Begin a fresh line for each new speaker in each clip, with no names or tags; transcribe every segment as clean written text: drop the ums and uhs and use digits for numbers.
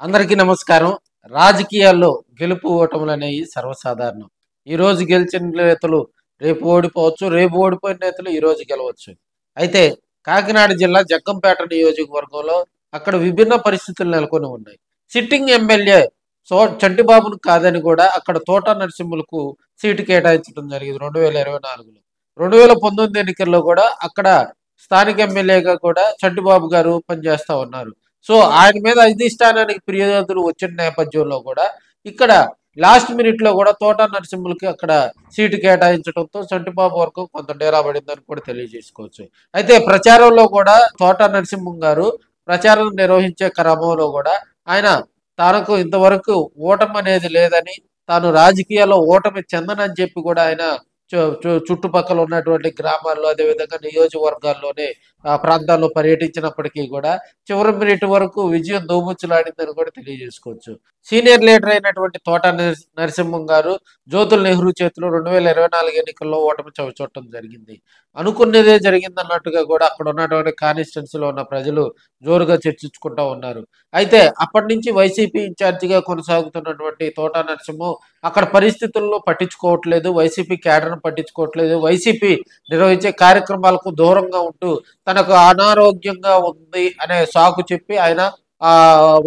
అందరికీ నమస్కారం. రాజకీయాల్లో గెలుపు ఓటములు అనేవి సర్వసాధారణం. ఈ రోజు గెలిచిన నేతలు రేపు ఓడిపోవచ్చు. రేపు ఓడిపోయిన నేతలు ఈ రోజు గెలవచ్చు. అయితే కాకినాడ జిల్లా జగ్గంపేట నియోజకవర్గంలో అక్కడ విభిన్న పరిస్థితులు నెలకొని ఉన్నాయి. సిట్టింగ్ ఎమ్మెల్యే చంటిబాబును కాదని కూడా అక్కడ తోట నరసింహులకు సీటు కేటాయించడం జరిగింది 2024లో. 2019 ఎన్నికల్లో కూడా అక్కడ స్థానిక ఎమ్మెల్యేగా కూడా చంటిబాబు గారు పనిచేస్తా ఉన్నారు. సో ఆయన మీద అధిష్టానానికి ఫిర్యాదులు వచ్చిన నేపథ్యంలో కూడా ఇక్కడ లాస్ట్ మినిట్ లో కూడా తోట నరసింహులకి అక్కడ సీటు కేటాయించడంతో చంటిబాబు వరకు కొంత డేరా పడిందని కూడా తెలియజేసుకోవచ్చు. అయితే ప్రచారంలో కూడా తోట నరసింహం గారు ప్రచారం నిర్వహించే క్రమంలో కూడా ఆయన తనకు ఇంతవరకు ఓటమి అనేది లేదని, తాను రాజకీయాల్లో ఓటమి చెందనని చెప్పి కూడా ఆయన చుట్టుపక్కల ఉన్నటువంటి గ్రామాల్లో అదేవిధంగా నియోజకవర్గాల్లోనే ఆ ప్రాంతాల్లో పర్యటించినప్పటికీ కూడా చివరి మినిట్ వరకు విజయం దోబుచ్చులాడిందని కూడా తెలియజేసుకోవచ్చు. సీనియర్ లీడర్ అయినటువంటి తోట నరసింహం గారు జ్యోతుల నెహ్రూ చేతిలో 2024 ఎన్నికల్లో ఓటమి చవిచూడటం జరిగింది. అనుకున్నదే జరిగిందన్నట్టుగా కూడా అక్కడ ఉన్నటువంటి కాన్స్టిట్యున్సీలో ఉన్న ప్రజలు జోరుగా చర్చించుకుంటూ ఉన్నారు. అయితే అప్పటి నుంచి వైసీపీ ఇన్ఛార్జిగా కొనసాగుతున్నటువంటి తోట నరసింహం అక్కడ పరిస్థితుల్లో పట్టించుకోవట్లేదు, వైసీపీ క్యాడర్ను పట్టించుకోవట్లేదు, వైసీపీ నిర్వహించే కార్యక్రమాలకు దూరంగా ఉంటూ తనకు అనారోగ్యంగా ఉంది అనే సాకు చెప్పి ఆయన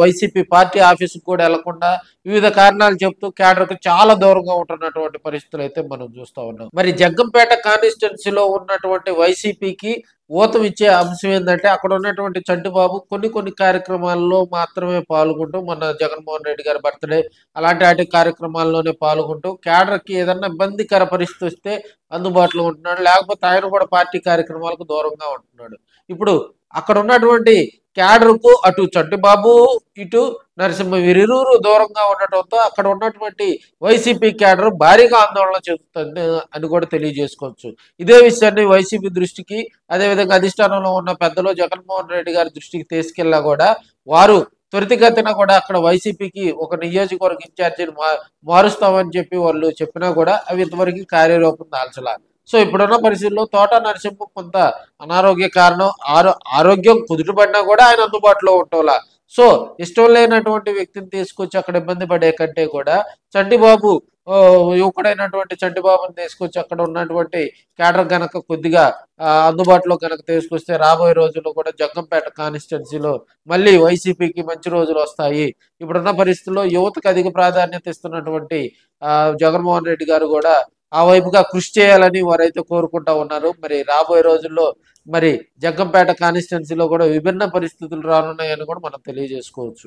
వైసీపీ పార్టీ ఆఫీసుకు కూడా వెళ్లకుండా వివిధ కారణాలు చెప్తూ క్యాడర్కు చాలా దూరంగా ఉంటున్నటువంటి పరిస్థితులు అయితే మనం చూస్తూ ఉన్నాం. మరి జగ్గంపేట కాన్స్టిట్యున్సీలో ఉన్నటువంటి వైసీపీకి ఊతం ఇచ్చే అంశం ఏంటంటే అక్కడ ఉన్నటువంటి చంటిబాబు కొన్ని కార్యక్రమాల్లో మాత్రమే పాల్గొంటూ, మన జగన్మోహన్ రెడ్డి గారి బర్త్డే అలాంటి వాటి కార్యక్రమాల్లోనే పాల్గొంటూ క్యాడర్కి ఏదన్నా ఇబ్బందికర పరిస్థితి వస్తే అందుబాటులో ఉంటున్నాడు, లేకపోతే ఆయన కూడా పార్టీ కార్యక్రమాలకు దూరంగా ఉంటున్నాడు. ఇప్పుడు అక్కడ ఉన్నటువంటి క్యాడర్కు అటు చంటిబాబు ఇటు నరసింహ వీరిరువురు దూరంగా ఉండటంతో అక్కడ ఉన్నటువంటి వైసీపీ క్యాడర్ భారీగా ఆందోళన చెందుతుంది అని కూడా తెలియజేసుకోవచ్చు. ఇదే విషయాన్ని వైసీపీ దృష్టికి అదేవిధంగా అధిష్టానంలో ఉన్న పెద్దలు జగన్మోహన్ రెడ్డి గారి దృష్టికి తీసుకెళ్ళా కూడా వారు త్వరితగతిన కూడా అక్కడ వైసీపీకి ఒక నియోజకవర్గ ఇన్ఛార్జిని మారుస్తామని చెప్పి వాళ్ళు చెప్పినా కూడా అవి ఇంతవరకు కార్యరూపం దాల్చలా. సో ఇప్పుడున్న పరిస్థితుల్లో తోట నరసింహ కొంత అనారోగ్య కారణం ఆరోగ్యం కుదుటపడినా కూడా ఆయన అందుబాటులో ఉండటంలా. సో ఇష్టం లేనటువంటి వ్యక్తిని తీసుకొచ్చి అక్కడ ఇబ్బంది పడే కంటే కూడా చంటిబాబు యువకుడైనటువంటి చంటిబాబుని తీసుకొచ్చి అక్కడ ఉన్నటువంటి క్యాడర్ గనక కొద్దిగా అందుబాటులో కనుక తీసుకొస్తే రాబోయే రోజుల్లో కూడా జగ్గంపేట కాన్స్టిట్యున్సీలో మళ్ళీ వైసీపీకి మంచి రోజులు వస్తాయి. ఇప్పుడున్న పరిస్థితుల్లో యువతకు అధిక ప్రాధాన్యత ఇస్తున్నటువంటి జగన్మోహన్ రెడ్డి గారు కూడా ఆ వైపుగా కృషి చేయాలని వారైతే కోరుకుంటా ఉన్నారు. మరి రాబోయే రోజుల్లో మరి జగ్గంపేట కాన్స్టిట్యున్సీలో కూడా విభిన్న పరిస్థితులు రానున్నాయని కూడా మనం తెలియజేసుకోవచ్చు.